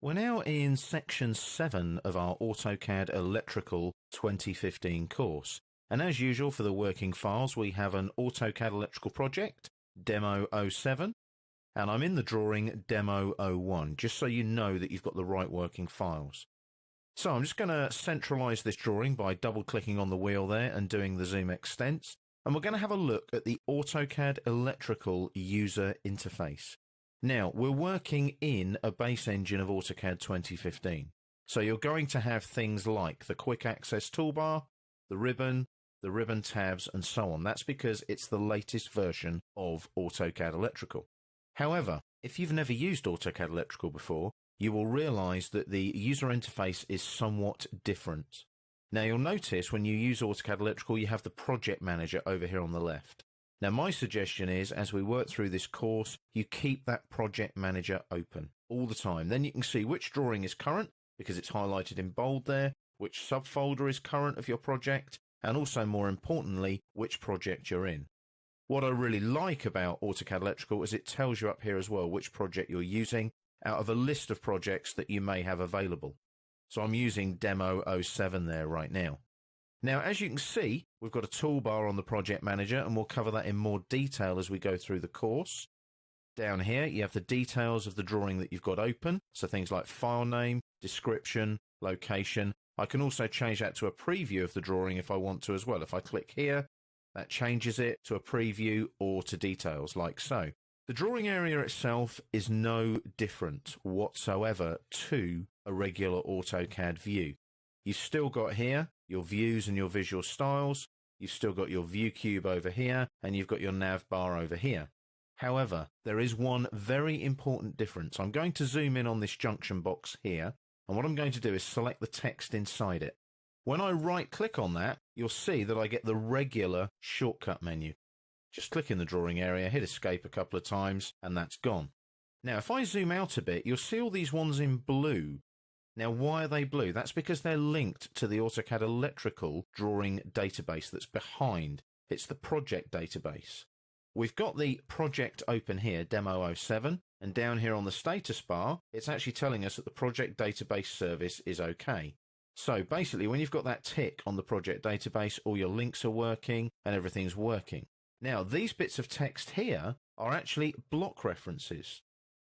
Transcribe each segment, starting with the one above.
We're now in section 7 of our AutoCAD Electrical 2015 course. And as usual for the working files, we have an AutoCAD Electrical project, Demo 07, and I'm in the drawing Demo 01, just so you know that you've got the right working files. So I'm just going to centralize this drawing by double-clicking on the wheel there and doing the zoom extents. And we're going to have a look at the AutoCAD Electrical user interface. Now, we're working in a base engine of AutoCAD 2015. So you're going to have things like the quick access toolbar, the ribbon tabs, and so on. That's because it's the latest version of AutoCAD Electrical. However, if you've never used AutoCAD Electrical before, you will realize that the user interface is somewhat different. Now, you'll notice when you use AutoCAD Electrical, you have the project manager over here on the left. Now, my suggestion is, as we work through this course, you keep that project manager open all the time. Then you can see which drawing is current, because it's highlighted in bold there, which subfolder is current of your project, and also, more importantly, which project you're in. What I really like about AutoCAD Electrical is it tells you up here as well which project you're using out of a list of projects that you may have available. So I'm using Demo 07 there right now. Now, as you can see, we've got a toolbar on the project manager, and we'll cover that in more detail as we go through the course. Down here, you have the details of the drawing that you've got open, so things like file name, description, location. I can also change that to a preview of the drawing if I want to as well. If I click here, that changes it to a preview or to details like so. The drawing area itself is no different whatsoever to a regular AutoCAD view. You've still got here your views and your visual styles. You've still got your view cube over here, and you've got your nav bar over here. However, there is one very important difference. I'm going to zoom in on this junction box here, and what I'm going to do is select the text inside it. When I right click on that, you'll see that I get the regular shortcut menu. Just click in the drawing area, hit escape a couple of times, and that's gone. Now, if I zoom out a bit, you'll see all these ones in blue. Now, why are they blue? That's because they're linked to the AutoCAD Electrical drawing database that's behind. It's the project database. We've got the project open here, Demo 07, and down here on the status bar, it's actually telling us that the project database service is okay. So basically, when you've got that tick on the project database, all your links are working and everything's working. Now, these bits of text here are actually block references.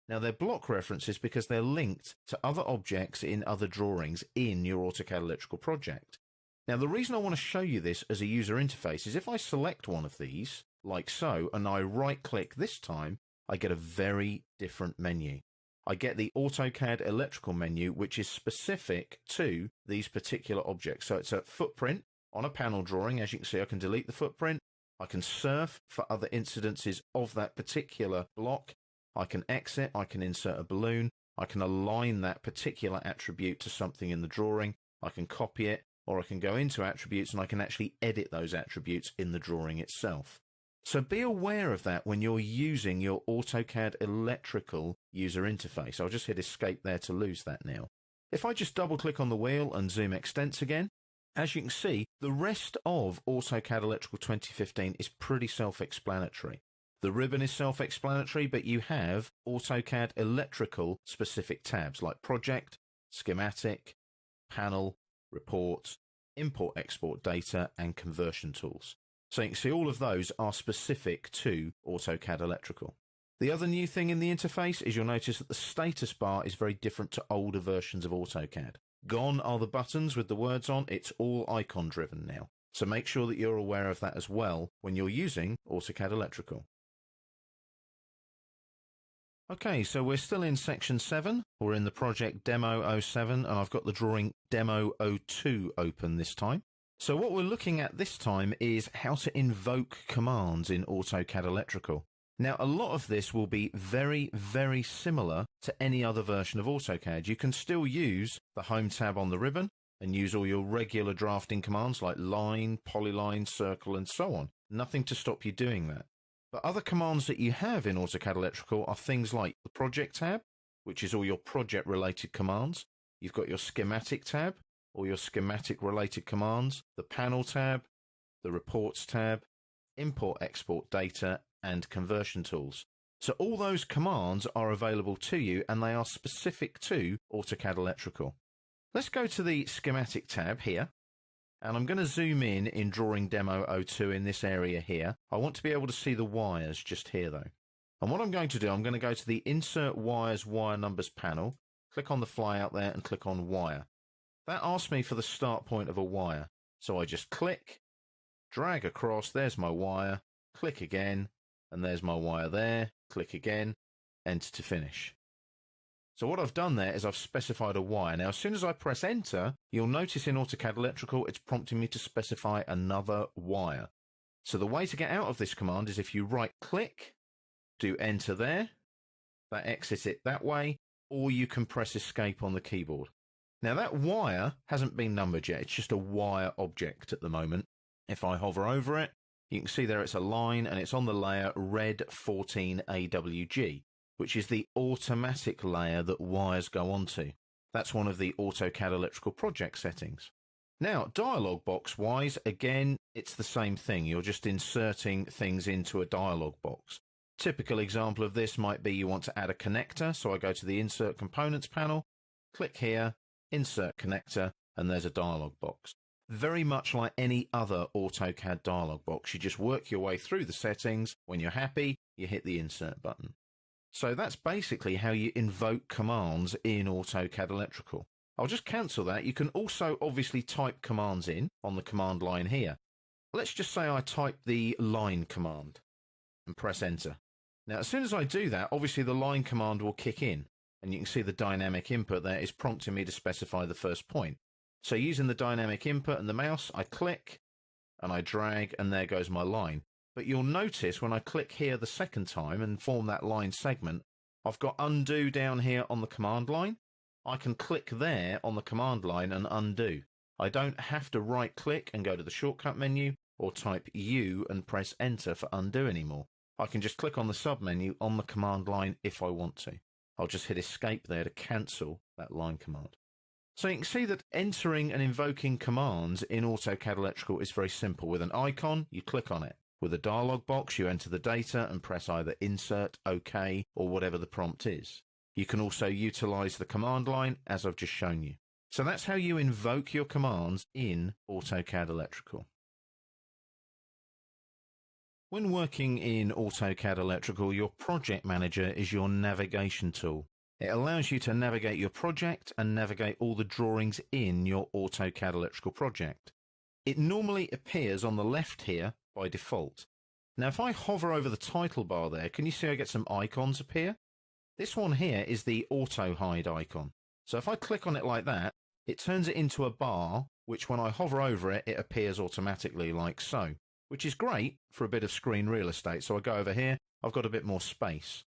Now, they're block references because they're linked to other objects in other drawings in your AutoCAD Electrical project. Now, the reason I want to show you this as a user interface is if I select one of these, like so, and I right-click this time, I get a very different menu. I get the AutoCAD Electrical menu, which is specific to these particular objects. So it's a footprint on a panel drawing. As you can see, I can delete the footprint. I can surf for other incidences of that particular block. I can exit, I can insert a balloon, I can align that particular attribute to something in the drawing, I can copy it, or I can go into attributes and I can actually edit those attributes in the drawing itself. So be aware of that when you're using your AutoCAD Electrical user interface. I'll just hit escape there to lose that now. If I just double click on the wheel and zoom extents again, as you can see, the rest of AutoCAD Electrical 2015 is pretty self-explanatory. The ribbon is self-explanatory, but you have AutoCAD Electrical specific tabs like Project, Schematic, Panel, Report, Import-Export Data, and Conversion Tools. So you can see all of those are specific to AutoCAD Electrical. The other new thing in the interface is you'll notice that the status bar is very different to older versions of AutoCAD. Gone are the buttons with the words on, it's all icon driven now. So make sure that you're aware of that as well when you're using AutoCAD Electrical. Okay, so we're still in section 7. We're in the project Demo 07, and I've got the drawing Demo 02 open this time. So what we're looking at this time is how to invoke commands in AutoCAD Electrical. Now, a lot of this will be very, very similar to any other version of AutoCAD. You can still use the Home tab on the ribbon and use all your regular drafting commands like line, polyline, circle, and so on. Nothing to stop you doing that. But other commands that you have in AutoCAD Electrical are things like the Project tab, which is all your project-related commands. You've got your Schematic tab, all your schematic-related commands, the Panel tab, the Reports tab, Import-Export Data, and Conversion Tools. So all those commands are available to you and they are specific to AutoCAD Electrical. Let's go to the schematic tab here. And I'm going to zoom in Drawing Demo 02 in this area here. I want to be able to see the wires just here though. And what I'm going to do, I'm going to go to the Insert Wires Wire Numbers panel, click on the flyout there and click on Wire. That asks me for the start point of a wire. So I just click, drag across, there's my wire, click again, and there's my wire there, click again, enter to finish. So what I've done there is I've specified a wire. Now, as soon as I press enter, you'll notice in AutoCAD Electrical, it's prompting me to specify another wire. So the way to get out of this command is if you right click, do enter there, that exits it that way, or you can press escape on the keyboard. Now that wire hasn't been numbered yet, it's just a wire object at the moment. If I hover over it, you can see there it's a line and it's on the layer Red 14 AWG. Which is the automatic layer that wires go onto. That's one of the AutoCAD Electrical project settings. Now, dialog box wise, again, it's the same thing. You're just inserting things into a dialog box. Typical example of this might be you want to add a connector. So I go to the Insert Components panel, click here, Insert Connector, and there's a dialog box. Very much like any other AutoCAD dialog box, you just work your way through the settings. When you're happy, you hit the Insert button. So that's basically how you invoke commands in AutoCAD Electrical. I'll just cancel that. You can also obviously type commands in on the command line here. Let's just say I type the line command and press enter. Now, as soon as I do that, obviously the line command will kick in and you can see the dynamic input there is prompting me to specify the first point. So using the dynamic input and the mouse, I click and I drag and there goes my line. But you'll notice when I click here the second time and form that line segment, I've got undo down here on the command line. I can click there on the command line and undo. I don't have to right click and go to the shortcut menu or type U and press enter for undo anymore. I can just click on the sub menu on the command line if I want to. I'll just hit escape there to cancel that line command. So you can see that entering and invoking commands in AutoCAD Electrical is very simple. With an icon, you click on it. With a dialog box, you enter the data and press either Insert, OK, or whatever the prompt is. You can also utilize the command line as I've just shown you. So that's how you invoke your commands in AutoCAD Electrical. When working in AutoCAD Electrical, your project manager is your navigation tool. It allows you to navigate your project and navigate all the drawings in your AutoCAD Electrical project. It normally appears on the left here by default. Now if I hover over the title bar there, can you see I get some icons appear? This one here is the auto hide icon. So if I click on it like that, it turns it into a bar, which when I hover over it, it appears automatically like so, which is great for a bit of screen real estate. So I go over here, I've got a bit more space.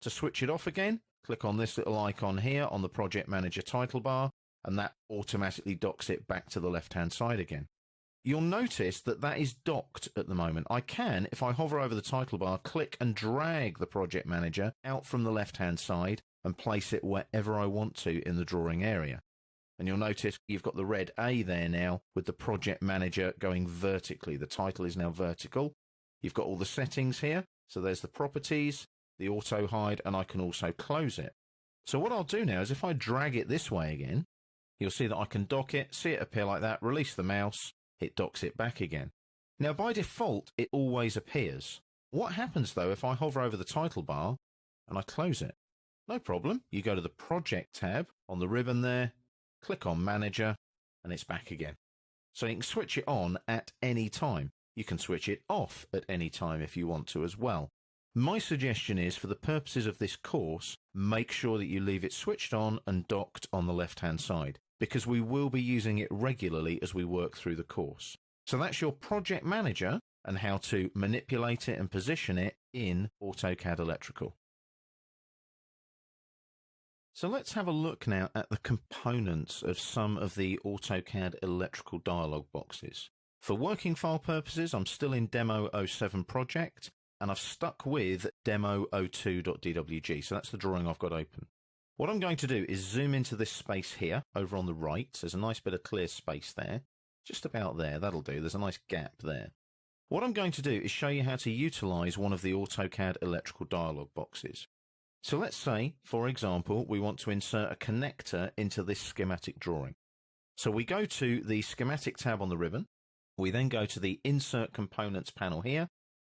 To switch it off again, click on this little icon here on the Project Manager title bar, and that automatically docks it back to the left-hand side again. You'll notice that that is docked at the moment. I can, if I hover over the title bar, click and drag the Project Manager out from the left-hand side and place it wherever I want to in the drawing area. And you'll notice you've got the red A there now with the Project Manager going vertically. The title is now vertical. You've got all the settings here. So there's the properties, the auto hide, and I can also close it. So what I'll do now is if I drag it this way again, you'll see that I can dock it, see it appear like that, release the mouse, it docks it back again. Now by default, it always appears. What happens though if I hover over the title bar and I close it? No problem. You go to the Project tab on the ribbon there, click on Manager, and it's back again. So you can switch it on at any time. You can switch it off at any time if you want to as well. My suggestion is, for the purposes of this course, make sure that you leave it switched on and docked on the left-hand side, because we will be using it regularly as we work through the course. So that's your Project Manager and how to manipulate it and position it in AutoCAD Electrical. So let's have a look now at the components of some of the AutoCAD Electrical dialog boxes. For working file purposes, I'm still in Demo 07 project, and I've stuck with demo02.dwg, so that's the drawing I've got open. What I'm going to do is zoom into this space here, over on the right. There's a nice bit of clear space there, just about there, that'll do. There's a nice gap there. What I'm going to do is show you how to utilize one of the AutoCAD electrical dialog boxes. So let's say, for example, we want to insert a connector into this schematic drawing. So we go to the schematic tab on the ribbon. We then go to the Insert Components panel here,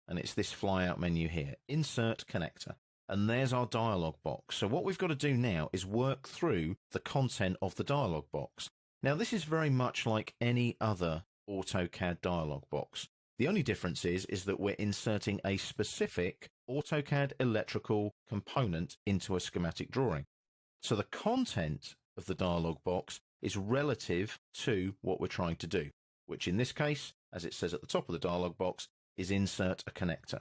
and it's this flyout menu here, Insert Connector. And there's our dialog box. So what we've got to do now is work through the content of the dialog box. Now this is very much like any other AutoCAD dialog box. The only difference is that we're inserting a specific AutoCAD electrical component into a schematic drawing. So the content of the dialog box is relative to what we're trying to do, which in this case, as it says at the top of the dialog box, is insert a connector.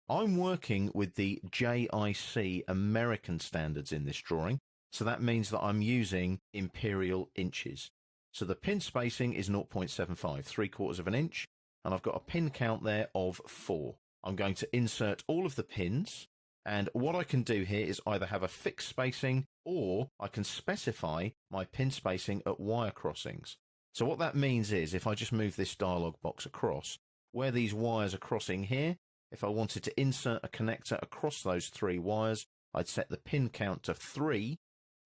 I'm working with the JIC American standards in this drawing, so that means that I'm using imperial inches. So the pin spacing is 0.75, 3/4 of an inch, and I've got a pin count there of 4. I'm going to insert all of the pins, and what I can do here is either have a fixed spacing or I can specify my pin spacing at wire crossings. So what that means is if I just move this dialog box across, where these wires are crossing here, if I wanted to insert a connector across those 3 wires, I'd set the pin count to 3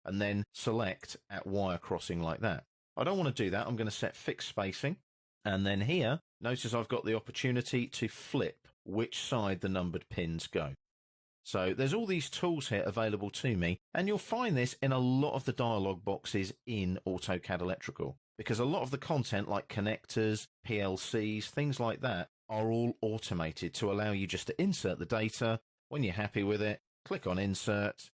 and then select at wire crossing like that. I don't want to do that. I'm going to set fixed spacing. And then here, notice I've got the opportunity to flip which side the numbered pins go. So there's all these tools here available to me, and you'll find this in a lot of the dialog boxes in AutoCAD Electrical, because a lot of the content like connectors, PLCs, things like that are all automated to allow you just to insert the data. When you're happy with it, click on Insert,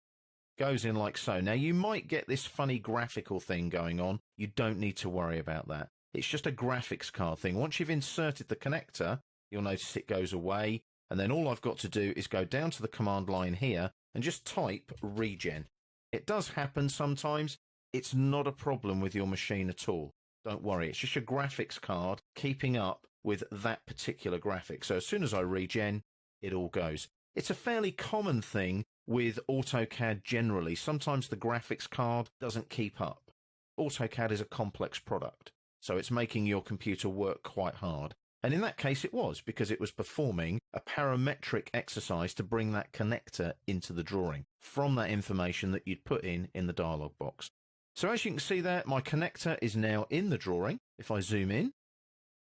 goes in like so. Now you might get this funny graphical thing going on. You don't need to worry about that. It's just a graphics card thing. Once you've inserted the connector, you'll notice it goes away, and then all I've got to do is go down to the command line here and just type regen. It does happen sometimes. It's not a problem with your machine at all. Don't worry, it's just your graphics card keeping up with that particular graphic. So as soon as I regen, it all goes. It's a fairly common thing with AutoCAD generally. Sometimes the graphics card doesn't keep up. AutoCAD is a complex product, so it's making your computer work quite hard. And in that case it was, because it was performing a parametric exercise to bring that connector into the drawing from that information that you'd put in the dialog box. So as you can see there, my connector is now in the drawing. If I zoom in,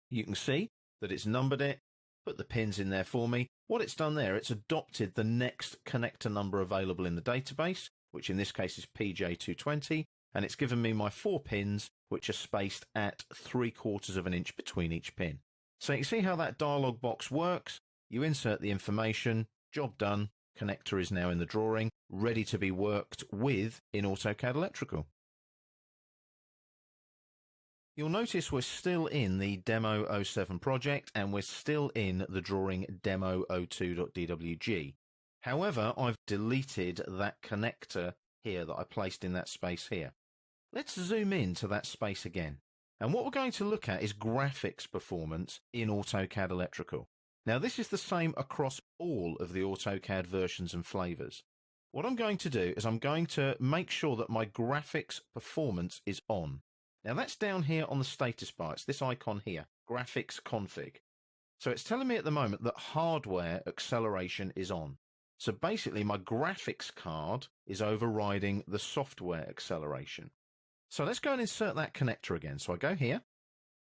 you can see that it's numbered it, put the pins in there for me. What it's done there, it's adopted the next connector number available in the database, which in this case is PJ220, and it's given me my 4 pins, which are spaced at 3/4 of an inch between each pin. So you can see how that dialog box works. You insert the information, job done, connector is now in the drawing, ready to be worked with in AutoCAD Electrical. You'll notice we're still in the Demo 07 project, and we're still in the drawing Demo 02.dwg. However, I've deleted that connector here that I placed in that space here. Let's zoom in to that space again. And what we're going to look at is graphics performance in AutoCAD Electrical. Now this is the same across all of the AutoCAD versions and flavors. What I'm going to do is I'm going to make sure that my graphics performance is on. Now that's down here on the status bar. It's this icon here, graphics config. So it's telling me at the moment that hardware acceleration is on. So basically my graphics card is overriding the software acceleration. So let's go and insert that connector again. So I go here,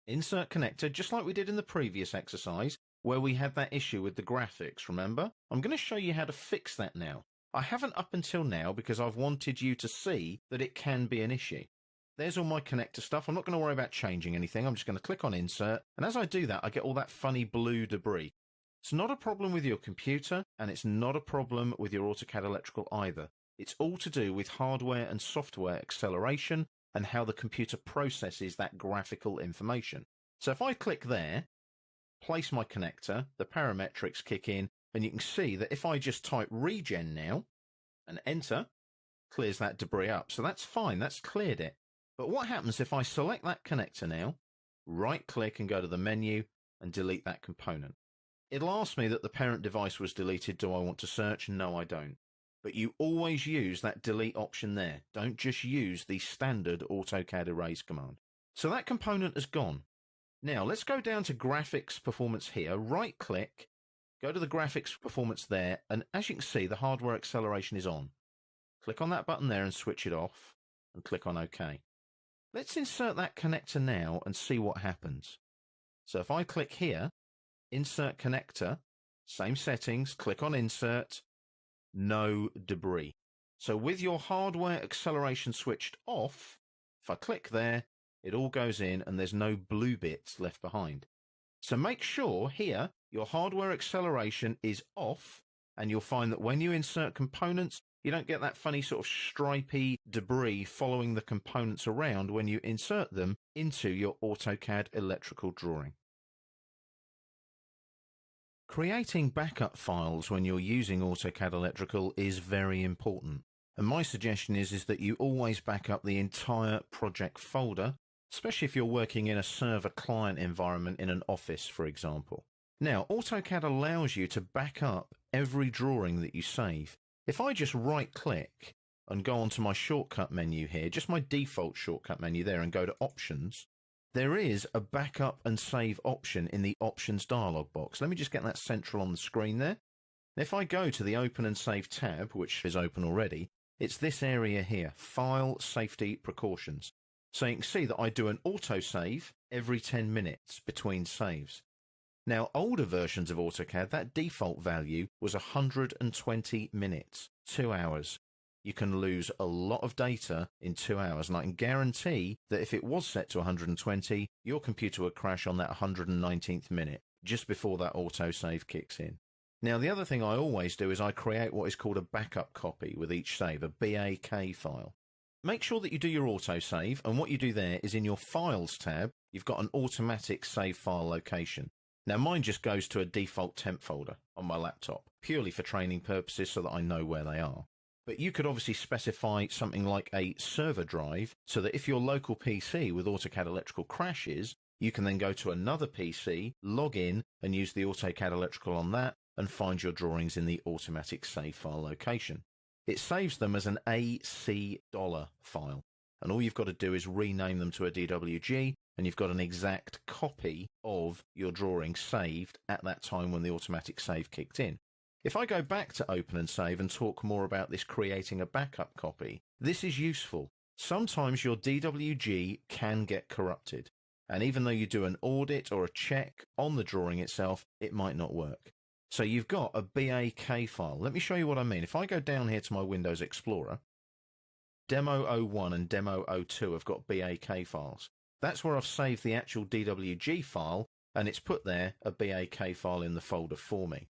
insert connector, just like we did in the previous exercise where we had that issue with the graphics, remember? I'm going to show you how to fix that now. I haven't up until now because I've wanted you to see that it can be an issue. There's all my connector stuff. I'm not going to worry about changing anything. I'm just going to click on insert. And as I do that, I get all that funny blue debris. It's not a problem with your computer, and it's not a problem with your AutoCAD Electrical either. It's all to do with hardware and software acceleration and how the computer processes that graphical information. So if I click there, place my connector, the parametrics kick in, and you can see that if I just type regen now and enter, clears that debris up. So that's fine, that's cleared it. But what happens if I select that connector now, right click and go to the menu and delete that component? It'll ask me that the parent device was deleted. Do I want to search? No, I don't. But you always use that delete option there. Don't just use the standard AutoCAD erase command. So that component is gone. Now let's go down to graphics performance here, right click, go to the graphics performance there, and as you can see, the hardware acceleration is on. Click on that button there and switch it off, and click on OK. Let's insert that connector now and see what happens. So if I click here, insert connector, same settings, click on insert, no debris. So with your hardware acceleration switched off, if I click there, it all goes in and there's no blue bits left behind. So make sure here your hardware acceleration is off, and you'll find that when you insert components, you don't get that funny sort of stripy debris following the components around when you insert them into your AutoCAD electrical drawing. Creating backup files when you're using AutoCAD Electrical is very important. And my suggestion is that you always back up the entire project folder, especially if you're working in a server client environment in an office, for example. Now, AutoCAD allows you to back up every drawing that you save. If I just right-click and go onto my shortcut menu here, just my default shortcut menu there, and go to Options, there is a backup and save option in the Options dialog box. Let me just get that central on the screen there. If I go to the Open and Save tab, which is open already, it's this area here, File Safety Precautions. So you can see that I do an autosave every 10 minutes between saves. Now, older versions of AutoCAD, that default value was 120 minutes, 2 hours. You can lose a lot of data in 2 hours, and I can guarantee that if it was set to 120, your computer would crash on that 119th minute, just before that autosave kicks in. Now, the other thing I always do is I create what is called a backup copy with each save, a BAK file. Make sure that you do your autosave, and what you do there is in your Files tab, you've got an automatic save file location. Now, mine just goes to a default temp folder on my laptop, purely for training purposes so that I know where they are. But you could obviously specify something like a server drive so that if your local PC with AutoCAD Electrical crashes, you can then go to another PC, log in, and use the AutoCAD Electrical on that, and find your drawings in the automatic save file location. It saves them as an AC dollar file, and all you've got to do is rename them to a DWG, and you've got an exact copy of your drawing saved at that time when the automatic save kicked in. If I go back to Open and Save and talk more about this creating a backup copy, this is useful. Sometimes your DWG can get corrupted, and even though you do an audit or a check on the drawing itself, it might not work. So you've got a BAK file. Let me show you what I mean. If I go down here to my Windows Explorer, Demo 01 and Demo 02 have got BAK files. That's where I've saved the actual DWG file, and it's put there a BAK file in the folder for me.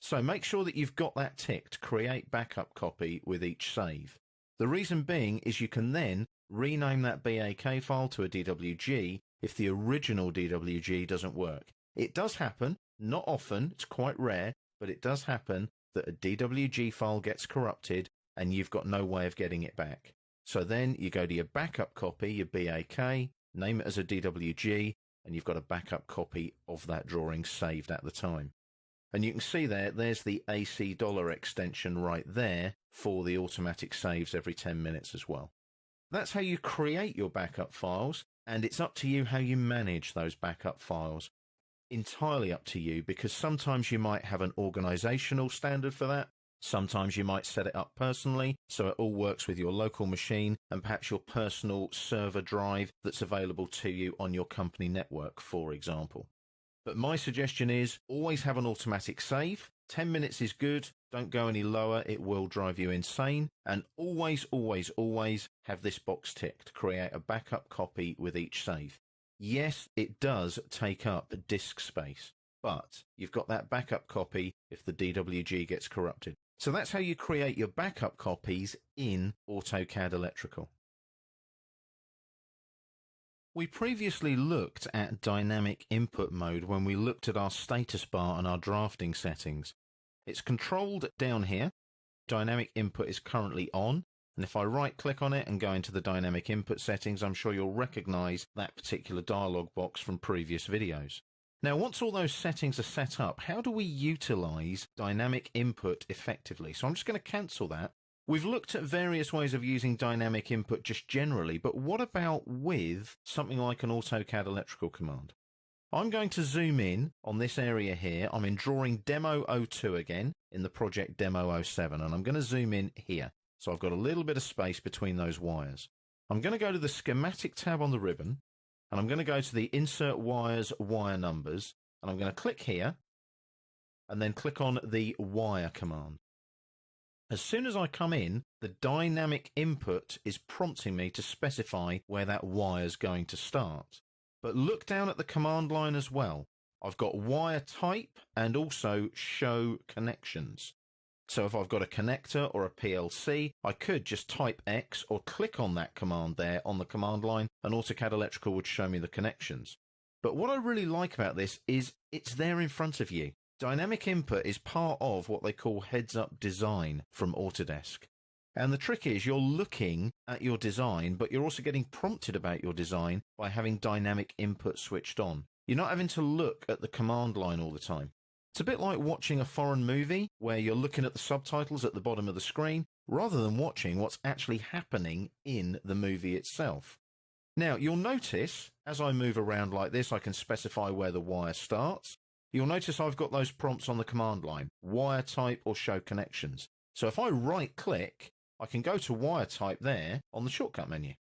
So make sure that you've got that ticked, create backup copy with each save. The reason being is you can then rename that BAK file to a DWG if the original DWG doesn't work. It does happen, not often, it's quite rare, but it does happen that a DWG file gets corrupted and you've got no way of getting it back. So then you go to your backup copy, your BAK, name it as a DWG, and you've got a backup copy of that drawing saved at the time. And you can see there's the AC dollar extension right there for the automatic saves every 10 minutes as well. That's how you create your backup files, and it's up to you how you manage those backup files. Entirely up to you, because sometimes you might have an organizational standard for that. Sometimes you might set it up personally, so it all works with your local machine and perhaps your personal server drive that's available to you on your company network, for example. But my suggestion is always have an automatic save. 10 minutes is good. Don't go any lower. It will drive you insane. And always, always, always have this box ticked. Create a backup copy with each save. Yes, it does take up disk space, but you've got that backup copy if the DWG gets corrupted. So that's how you create your backup copies in AutoCAD Electrical. We previously looked at dynamic input mode when we looked at our status bar and our drafting settings. It's controlled down here. Dynamic input is currently on, and if I right click on it and go into the dynamic input settings, I'm sure you'll recognize that particular dialog box from previous videos. Now, once all those settings are set up, how do we utilize dynamic input effectively? So I'm just going to cancel that. We've looked at various ways of using dynamic input just generally, but what about with something like an AutoCAD electrical command? I'm going to zoom in on this area here. I'm in drawing Demo 02 again in the project Demo 07, and I'm going to zoom in here. So I've got a little bit of space between those wires. I'm going to go to the schematic tab on the ribbon, and I'm going to go to the Insert Wires, Wire Numbers, and I'm going to click here, and then click on the Wire command. As soon as I come in, the dynamic input is prompting me to specify where that wire is going to start. But look down at the command line as well. I've got wire type and also show connections. So if I've got a connector or a PLC, I could just type X or click on that command there on the command line, and AutoCAD Electrical would show me the connections. But what I really like about this is it's there in front of you. Dynamic input is part of what they call heads-up design from Autodesk. And the trick is you're looking at your design, but you're also getting prompted about your design by having dynamic input switched on. You're not having to look at the command line all the time. It's a bit like watching a foreign movie where you're looking at the subtitles at the bottom of the screen rather than watching what's actually happening in the movie itself. Now, you'll notice as I move around like this, I can specify where the wire starts. You'll notice I've got those prompts on the command line, wire type or show connections. So if I right click, I can go to wire type there on the shortcut menu.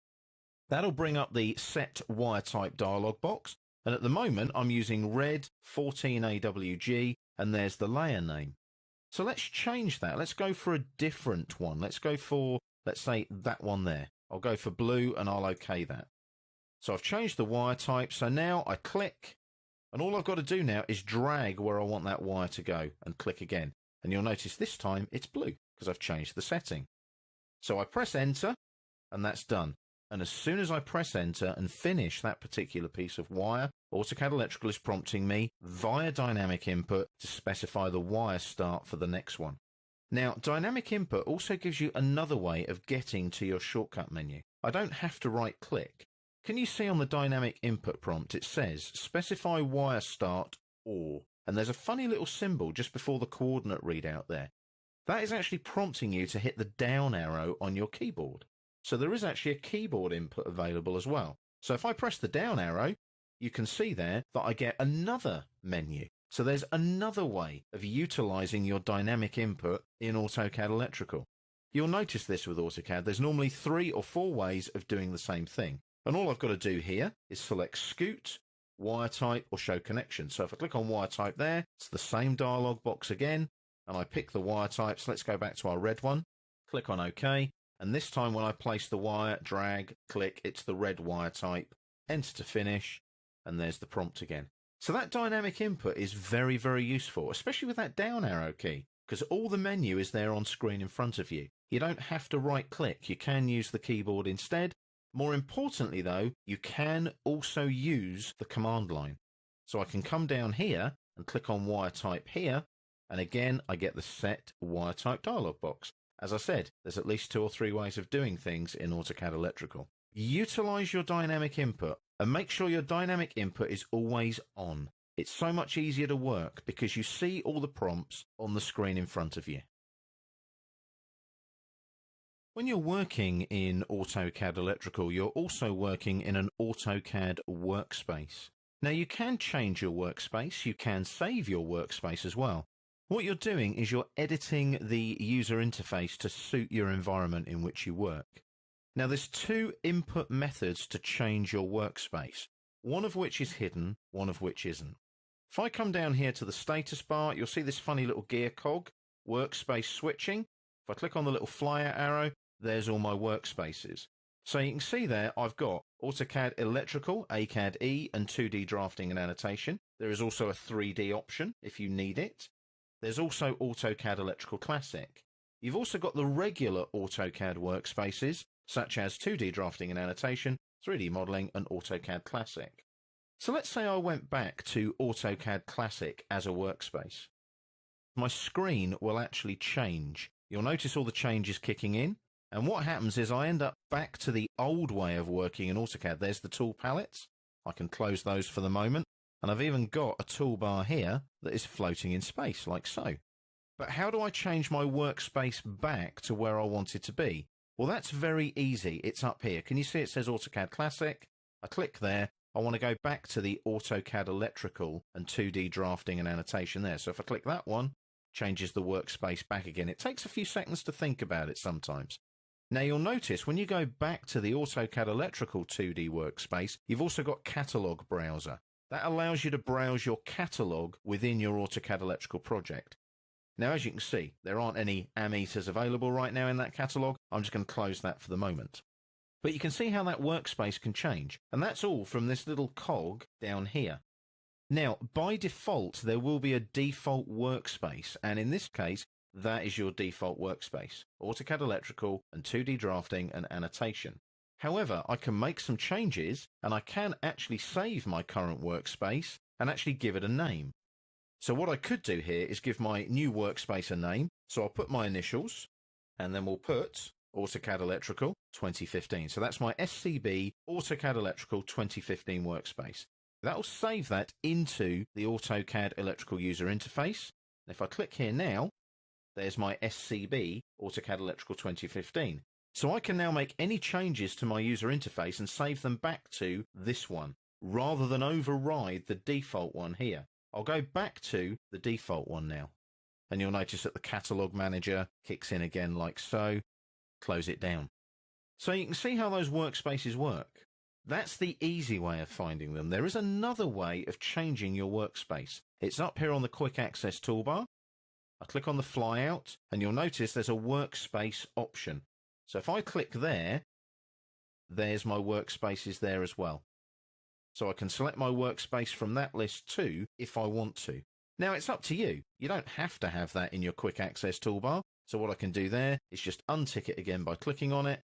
That'll bring up the set wire type dialog box. And at the moment, I'm using red 14AWG, and there's the layer name. So let's change that. Let's go for a different one. Let's go for, let's say, that one there. I'll go for blue, and I'll OK that. So I've changed the wire type. So now I click, and all I've got to do now is drag where I want that wire to go and click again. And you'll notice this time it's blue because I've changed the setting. So I press enter, and that's done. And as soon as I press enter and finish that particular piece of wire, AutoCAD Electrical is prompting me via dynamic input to specify the wire start for the next one. Now, dynamic input also gives you another way of getting to your shortcut menu. I don't have to right click. Can you see on the dynamic input prompt it says specify wire start or, and there's a funny little symbol just before the coordinate readout there. That is actually prompting you to hit the down arrow on your keyboard. So there is actually a keyboard input available as well. So if I press the down arrow, you can see there that I get another menu. So there's another way of utilizing your dynamic input in AutoCAD Electrical. You'll notice this with AutoCAD. There's normally 3 or 4 ways of doing the same thing. And all I've got to do here is select Scoot, Wire Type, or Show Connection. So if I click on Wire Type there, it's the same dialog box again, and I pick the wire types. Let's go back to our red one, click on OK, and this time when I place the wire, drag, click, it's the red wire type, enter to finish, and there's the prompt again. So that dynamic input is very, very useful, especially with that down arrow key, because all the menu is there on screen in front of you. You don't have to right click, you can use the keyboard instead. More importantly though, you can also use the command line. So I can come down here and click on wire type here, and again I get the set wire type dialog box. As I said, there's at least 2 or 3 ways of doing things in AutoCAD Electrical. Utilize your dynamic input and make sure your dynamic input is always on. It's so much easier to work because you see all the prompts on the screen in front of you. When you're working in AutoCAD Electrical, you're also working in an AutoCAD workspace. Now you can change your workspace, you can save your workspace as well. What you're doing is you're editing the user interface to suit your environment in which you work. Now there's 2 input methods to change your workspace, one of which is hidden, one of which isn't. If I come down here to the status bar, you'll see this funny little gear cog, workspace switching. If I click on the little flyer arrow, there's all my workspaces. So you can see there I've got AutoCAD Electrical, ACAD E, and 2D drafting and annotation. There is also a 3D option if you need it. There's also AutoCAD Electrical Classic. You've also got the regular AutoCAD workspaces, such as 2D drafting and annotation, 3D modeling, and AutoCAD Classic. So let's say I went back to AutoCAD Classic as a workspace. My screen will actually change. You'll notice all the changes kicking in. And what happens is I end up back to the old way of working in AutoCAD. There's the tool palettes. I can close those for the moment. And I've even got a toolbar here that is floating in space, like so. But how do I change my workspace back to where I want it to be? Well, that's very easy. It's up here. Can you see it says AutoCAD Classic? I click there, I want to go back to the AutoCAD Electrical and 2D drafting and annotation there. So if I click that one, changes the workspace back again. It takes a few seconds to think about it sometimes. Now you'll notice when you go back to the AutoCAD Electrical 2D workspace, you've also got Catalog Browser. That allows you to browse your catalog within your AutoCAD Electrical project. Now, as you can see, there aren't any ammeters available right now in that catalog. I'm just going to close that for the moment. But you can see how that workspace can change, and that's all from this little cog down here. Now, by default, there will be a default workspace, and in this case, that is your default workspace, AutoCAD Electrical and 2D drafting and annotation. However, I can make some changes, and I can actually save my current workspace and actually give it a name. So what I could do here is give my new workspace a name. So I'll put my initials, and then we'll put AutoCAD Electrical 2015. So that's my SCB AutoCAD Electrical 2015 workspace. That'll save that into the AutoCAD Electrical user interface. And if I click here now, there's my SCB AutoCAD Electrical 2015. So I can now make any changes to my user interface and save them back to this one, rather than override the default one here. I'll go back to the default one now. And you'll notice that the Catalog Manager kicks in again like so. Close it down. So you can see how those workspaces work. That's the easy way of finding them. There is another way of changing your workspace. It's up here on the Quick Access toolbar. I click on the flyout, and you'll notice there's a workspace option. So if I click there, there's my workspaces there as well. So I can select my workspace from that list too, if I want to. Now it's up to you. You don't have to have that in your Quick Access toolbar. So what I can do there is just untick it again by clicking on it,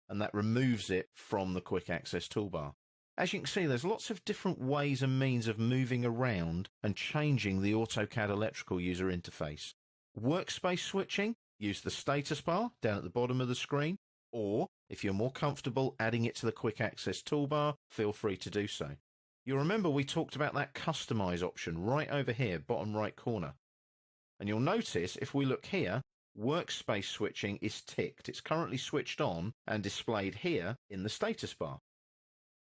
and that removes it from the Quick Access toolbar. As you can see, there's lots of different ways and means of moving around and changing the AutoCAD Electrical user interface. Workspace switching, use the status bar down at the bottom of the screen, or if you're more comfortable adding it to the Quick Access toolbar, feel free to do so. You'll remember we talked about that Customize option right over here, bottom right corner. And you'll notice if we look here, Workspace switching is ticked. It's currently switched on and displayed here in the status bar.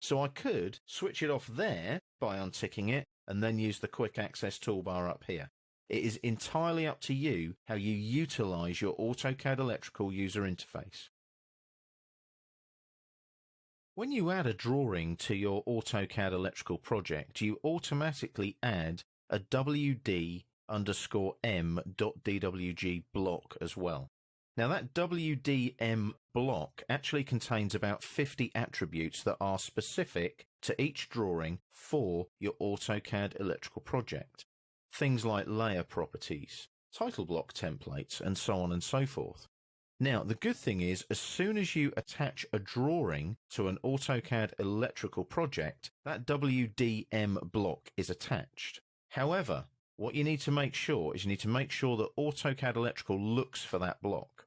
So I could switch it off there by unticking it and then use the Quick Access toolbar up here. It is entirely up to you how you utilize your AutoCAD Electrical user interface. When you add a drawing to your AutoCAD Electrical project, you automatically add a WD_M.dwg block as well. Now that WDM block actually contains about 50 attributes that are specific to each drawing for your AutoCAD Electrical project. Things like layer properties, title block templates, and so on and so forth. Now, the good thing is, as soon as you attach a drawing to an AutoCAD Electrical project, that WDM block is attached. However, what you need to make sure is that AutoCAD Electrical looks for that block.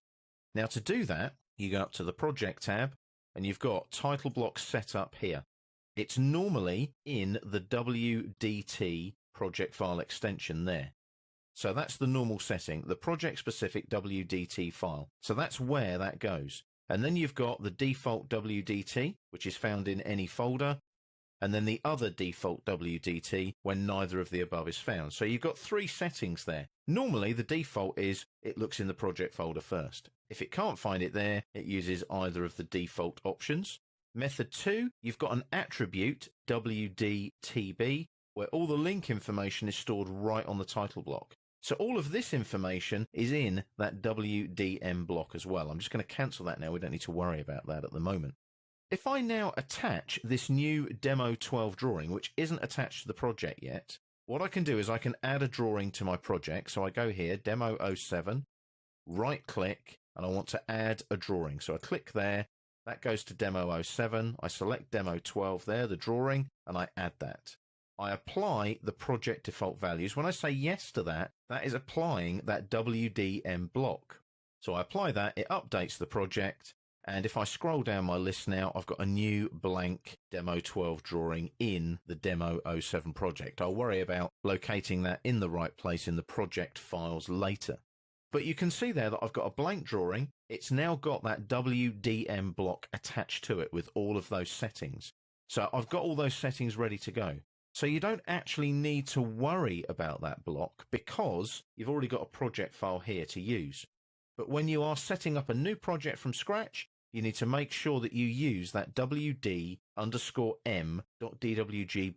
Now, to do that, you go up to the Project tab, and you've got title block set up here. It's normally in the WDT project file extension there. So that's the normal setting, the project-specific WDT file. So that's where that goes. And then you've got the default WDT, which is found in any folder, and then the other default WDT when neither of the above is found. So you've got three settings there. Normally, the default is it looks in the project folder first. If it can't find it there, it uses either of the default options. Method 2, you've got an attribute, WDTB, where all the link information is stored right on the title block. So all of this information is in that WDM block as well. I'm just going to cancel that now. We don't need to worry about that at the moment. If I now attach this new Demo 12 drawing, which isn't attached to the project yet, what I can do is I can add a drawing to my project. So I go here, Demo 07, right click, and I want to add a drawing. So I click there, that goes to Demo 07. I select Demo 12 there, the drawing, and I add that. I apply the project default values. When I say yes to that, that is applying that WDM block. So I apply that, it updates the project, and if I scroll down my list now, I've got a new blank Demo 12 drawing in the Demo 07 project. I'll worry about locating that in the right place in the project files later. But you can see there that I've got a blank drawing. It's now got that WDM block attached to it with all of those settings. So I've got all those settings ready to go. So you don't actually need to worry about that block because you've already got a project file here to use. But when you are setting up a new project from scratch, you need to make sure that you use that wd_m.dwg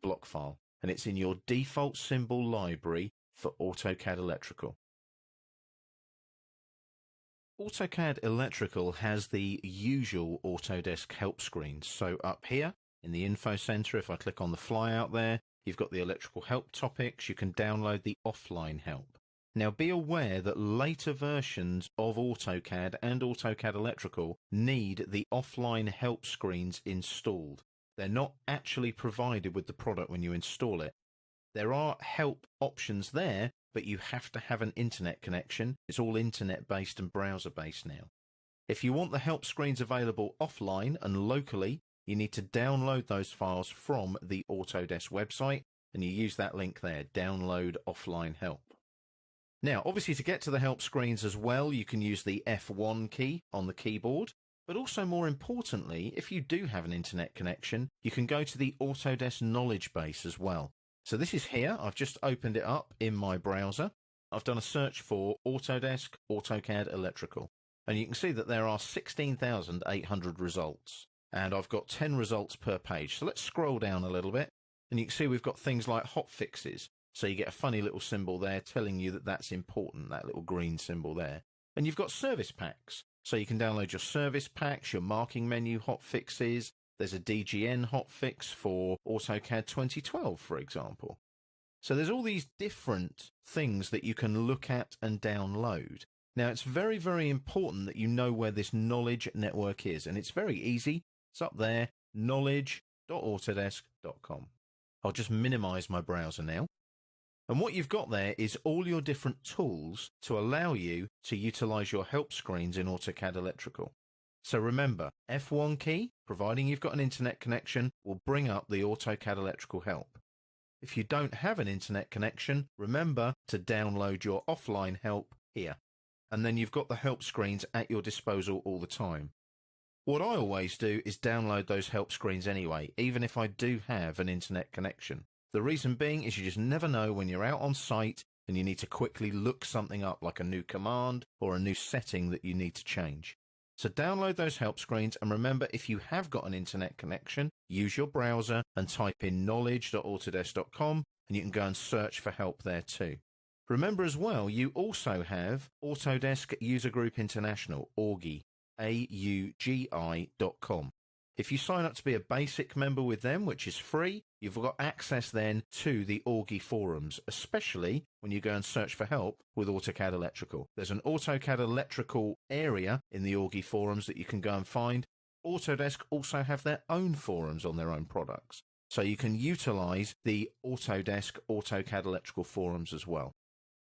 block file, and it's in your default symbol library for AutoCAD Electrical. AutoCAD Electrical has the usual Autodesk help screens. So up here in the info center, if I click on the flyout there, you've got the electrical help topics. You can download the offline help. Now be aware that later versions of AutoCAD and AutoCAD Electrical need the offline help screens installed. They're not actually provided with the product when you install it. There are help options there, but you have to have an internet connection. It's all internet-based and browser-based now. If you want the help screens available offline and locally, you need to download those files from the Autodesk website, and you use that link there, download offline help. Now, obviously, to get to the help screens as well, you can use the F1 key on the keyboard, but also more importantly, if you do have an internet connection, you can go to the Autodesk knowledge base as well. So this is here. I've just opened it up in my browser. I've done a search for Autodesk AutoCAD Electrical, and you can see that there are 16,800 results, and I've got 10 results per page. So let's scroll down a little bit, and you can see we've got things like hot fixes. So you get a funny little symbol there telling you that that's important, that little green symbol there. And you've got service packs. So you can download your service packs, your marking menu hot fixes. There's a DGN hotfix for AutoCAD 2012, for example. So there's all these different things that you can look at and download. Now, it's very, very important that you know where this knowledge network is. And it's very easy. It's up there, knowledge.autodesk.com. I'll just minimize my browser now. And what you've got there is all your different tools to allow you to utilize your help screens in AutoCAD Electrical. So remember, F1 key, providing you've got an internet connection, will bring up the AutoCAD Electrical help. If you don't have an internet connection, remember to download your offline help here. And then you've got the help screens at your disposal all the time. What I always do is download those help screens anyway, even if I do have an internet connection. The reason being is you just never know when you're out on site and you need to quickly look something up, like a new command or a new setting that you need to change. So download those help screens, and remember, if you have got an internet connection, use your browser and type in knowledge.autodesk.com, and you can go and search for help there too. Remember as well, you also have Autodesk User Group International, AUGI, AUGI.com. If you sign up to be a basic member with them, which is free, you've got access then to the AUGI forums, especially when you go and search for help with AutoCAD Electrical. There's an AutoCAD Electrical area in the AUGI forums that you can go and find. Autodesk also have their own forums on their own products, so you can utilize the Autodesk AutoCAD Electrical forums as well.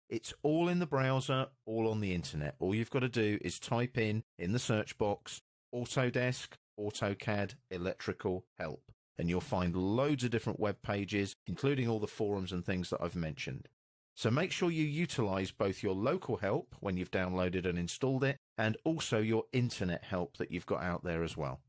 It's all in the browser, all on the internet. All you've got to do is type in the search box, Autodesk AutoCAD Electrical Help, and you'll find loads of different web pages, including all the forums and things that I've mentioned. So make sure you utilize both your local help when you've downloaded and installed it, and also your internet help that you've got out there as well.